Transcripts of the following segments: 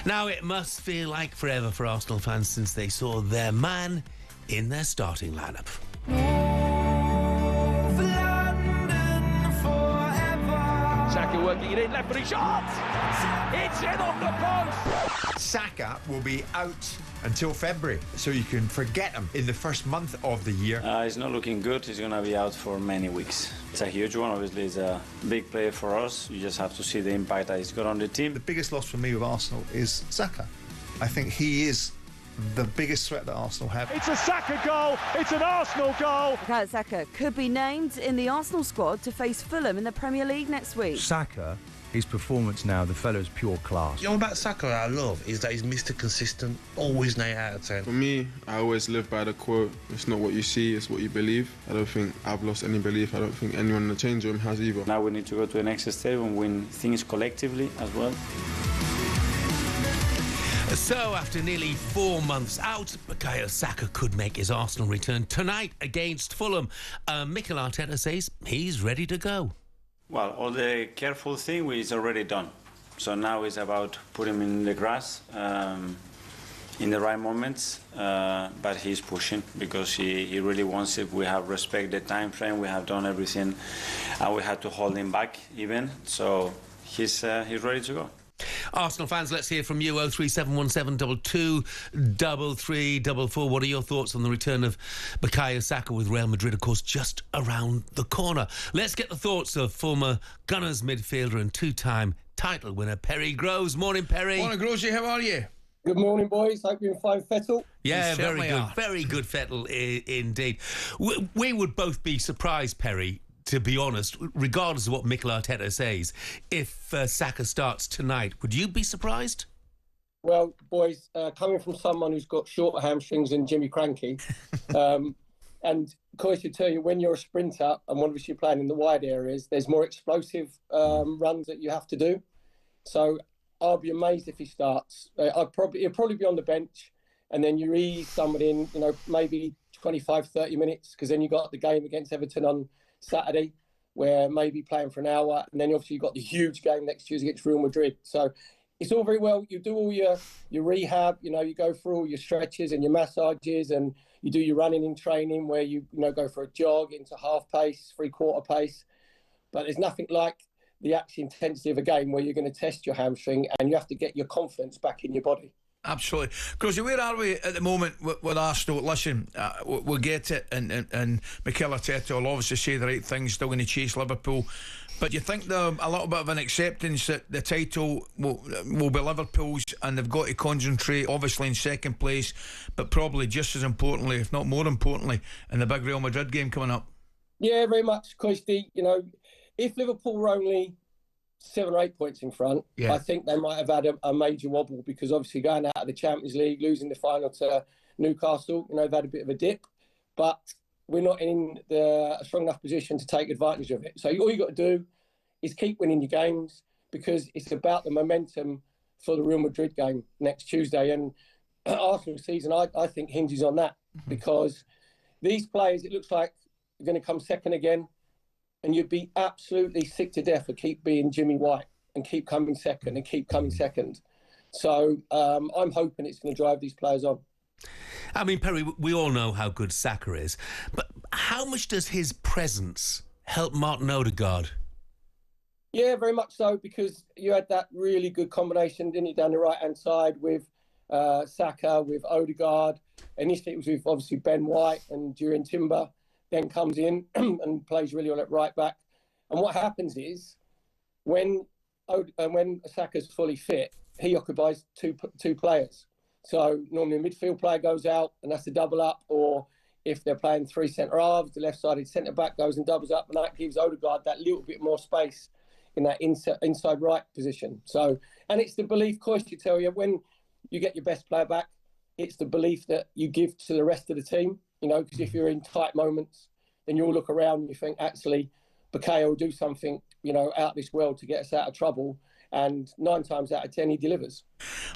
Now it must feel like forever for Arsenal fans since they saw their man in their starting lineup. Saka working it in, left footed shot! It's in off the post! Saka will be out until February, so you can forget him in the first month of the year. He's not looking good. He's going to be out for many weeks. It's a huge one. Obviously, it's a big player for us. You just have to see the impact that he's got on the team. The biggest loss for me with Arsenal is Saka. I think he is the biggest threat that Arsenal have. It's a Saka goal. It's an Arsenal goal. Bukayo Saka could be named in the Arsenal squad to face Fulham in the Premier League next week. Saka, his performance now, the fellow's pure class. You know about Saka I love is that he's Mr. Consistent, always 9 out of 10. For me, I always live by the quote, it's not what you see, it's what you believe. I don't think I've lost any belief. I don't think anyone in the change room has either. Now we need to go to the next stage and win things collectively as well. So, after nearly 4 months out, Bukayo Saka could make his Arsenal return tonight against Fulham. Mikel Arteta says he's ready to go. Well, all the careful thing is already done. So now it's about putting him in the grass in the right moments. But he's pushing because he really wants it. We have respect the time frame. We have done everything, and we had to hold him back even. So he's ready to go. Arsenal fans, let's hear from you. 03717 223344. What are your thoughts on the return of Bukayo Saka with Real Madrid, of course, just around the corner? Let's get the thoughts of former Gunners midfielder and two-time title winner Perry Groves. Morning, Perry. Morning, Grosey. How are you? Good morning, boys. Hope you're in fine, Fettel. Yeah, very good. Very good, Fettel, indeed. We would both be surprised, Perry, to be honest, regardless of what Mikel Arteta says, if Saka starts tonight. Would you be surprised? Well, boys, coming from someone who's got shorter hamstrings than Jimmy Cranky, and of course, you tell you when you're a sprinter and obviously you're playing in the wide areas, there's more explosive runs that you have to do. So I'll be amazed if he starts. He'll probably be on the bench, and then you ease someone in, maybe 25, 30 minutes, because then you got the game against Everton on Saturday, where maybe playing for an hour, and then obviously you've got the huge game next Tuesday against Real Madrid. So it's all very well. You do all your rehab, you go through all your stretches and your massages, and you do your running in training where you go for a jog into half pace, 3/4 pace. But there's nothing like the actual intensity of a game where you're going to test your hamstring and you have to get your confidence back in your body. Absolutely. Grosey, where are we at the moment with Arsenal? Listen, we'll get it, and Mikel Arteta will obviously say the right things, still going to chase Liverpool. But you think there's a little bit of an acceptance that the title will be Liverpool's, and they've got to concentrate, obviously, in second place, but probably just as importantly, if not more importantly, in the big Real Madrid game coming up? Yeah, very much, Coisty. If Liverpool were only 7 or 8 points in front, I think they might have had a major wobble, because obviously going out of the Champions League, losing the final to Newcastle, they've had a bit of a dip, but we're not in a strong enough position to take advantage of it. So all you got to do is keep winning your games, because it's about the momentum for the Real Madrid game next Tuesday. And Arsenal's season, I think, hinges on that, because these players, it looks like they're going to come second again. And you'd be absolutely sick to death of keep being Jimmy White and keep coming second and keep coming second. So I'm hoping it's going to drive these players on. I mean, Perry, we all know how good Saka is, but how much does his presence help Martin Odegaard? Yeah, very much so, because you had that really good combination, didn't you, down the right-hand side with Saka, with Odegaard. Initially, it was with, obviously, Ben White and Duran Timber. Then comes in and plays really well at right back. And what happens is when Saka's fully fit, he occupies two players. So normally a midfield player goes out and that's a double up, or if they're playing 3 centre halves, the left-sided centre back goes and doubles up, and that gives Odegaard that little bit more space in that inside right position. So, and it's the belief, Coist, you tell you, when you get your best player back, it's the belief that you give to the rest of the team. Because if you're in tight moments, then you'll look around and you think, actually, Bukayo will do something, out of this world to get us out of trouble. And 9 times out of 10, he delivers.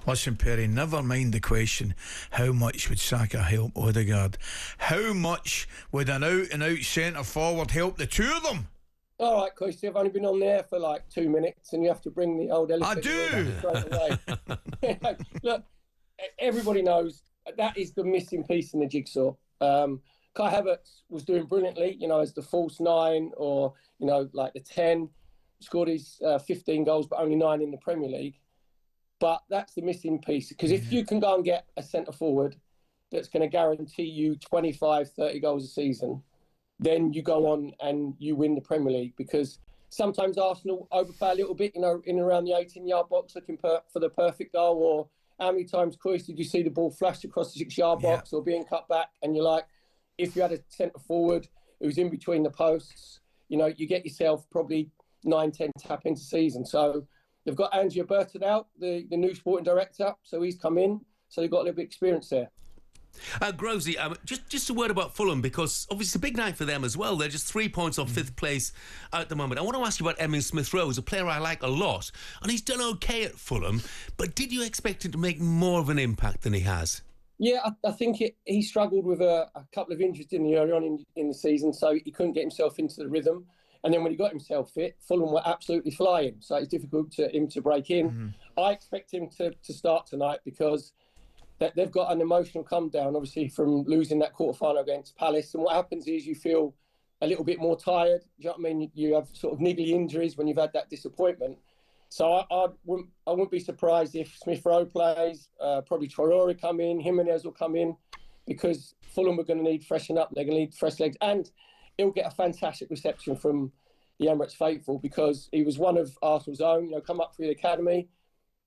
Listen, Perry, never mind the question, how much would Saka help Odegaard? How much would an out-and-out centre-forward help the two of them? All right, Coisty, I've only been on there for like 2 minutes, and you have to bring the old elephant straight away. everybody knows that is the missing piece in the jigsaw. Kai Havertz was doing brilliantly, as the false 9 or, like the 10, scored his 15 goals, but only 9 in the Premier League. But that's the missing piece. Because if you can go and get a centre-forward that's going to guarantee you 25, 30 goals a season, then you go on and you win the Premier League. Because sometimes Arsenal overplay a little bit, in and around the 18-yard box looking for the perfect goal. Or how many times, McCoist, did you see the ball flashed across the 6-yard box or being cut back? And you're like, if you had a centre-forward who's in between the posts, you get yourself probably 9-10 tap-ins a season. So they've got Andrea Burton out, the new sporting director. So he's come in. So they've got a little bit of experience there. Grovesy, just a word about Fulham, because obviously it's a big night for them as well. They're just 3 points off 5th place at the moment. I want to ask you about Emile Smith-Rowe, who's a player I like a lot, and he's done okay at Fulham, but did you expect him to make more of an impact than he has? Yeah, I think he struggled with a couple of injuries early on in the season, so he couldn't get himself into the rhythm. And then when he got himself fit, Fulham were absolutely flying, so it's difficult for him to break in. I expect him to start tonight because they've got an emotional come down, obviously, from losing that quarter-final against Palace. And what happens is you feel a little bit more tired. Do you know what I mean? You have sort of niggly injuries when you've had that disappointment. So I wouldn't be surprised if Smith-Rowe plays, probably Traore come in, Jimenez will come in, because Fulham are going to need freshen up. They're going to need fresh legs. And he'll get a fantastic reception from the Emirates faithful, because he was one of Arsenal's own, come up through the academy.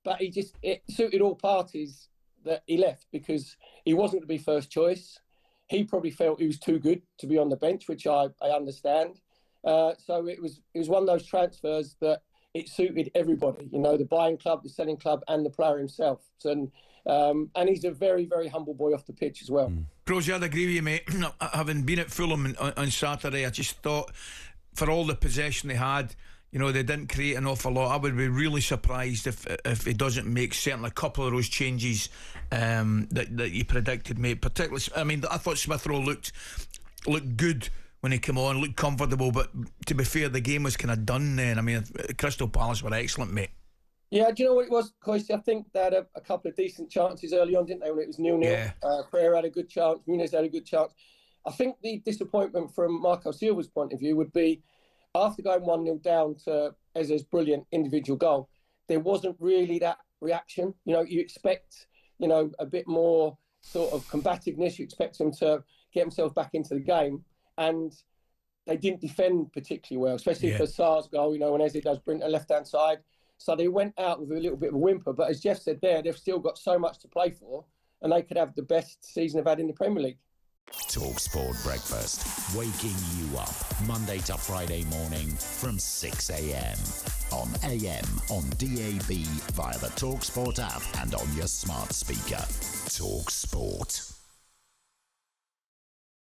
But it suited all parties that he left, because he wasn't to be first choice. He probably felt he was too good to be on the bench, which I understand. So it was one of those transfers that it suited everybody, the buying club, the selling club, and the player himself. And he's a very, very humble boy off the pitch as well. Grozy, I'd agree with you, mate. Having been at Fulham on Saturday, I just thought, for all the possession they had, they didn't create an awful lot. I would be really surprised if he doesn't make certainly a couple of those changes that you predicted, mate. Particularly, I thought Smith-Rowe looked good when he came on, looked comfortable, but to be fair, the game was kind of done then. Crystal Palace were excellent, mate. Yeah, do you know what it was, Coisty? I think they had a couple of decent chances early on, didn't they, when it was 0-0? Yeah. Pereira had a good chance, Muniz had a good chance. I think the disappointment from Marco Silva's point of view would be, after going 1-0 down to Eze's brilliant individual goal, there wasn't really that reaction. You expect, a bit more sort of combativeness. You expect him to get himself back into the game. And they didn't defend particularly well, especially for Sarr's goal, when Eze does bring a left-hand side. So they went out with a little bit of a whimper. But as Jeff said there, they've still got so much to play for, and they could have the best season they've had in the Premier League. talkSPORT Breakfast, waking you up Monday to Friday morning from 6 a.m. on AM, on DAB, via the talkSPORT app and on your smart speaker. talkSPORT.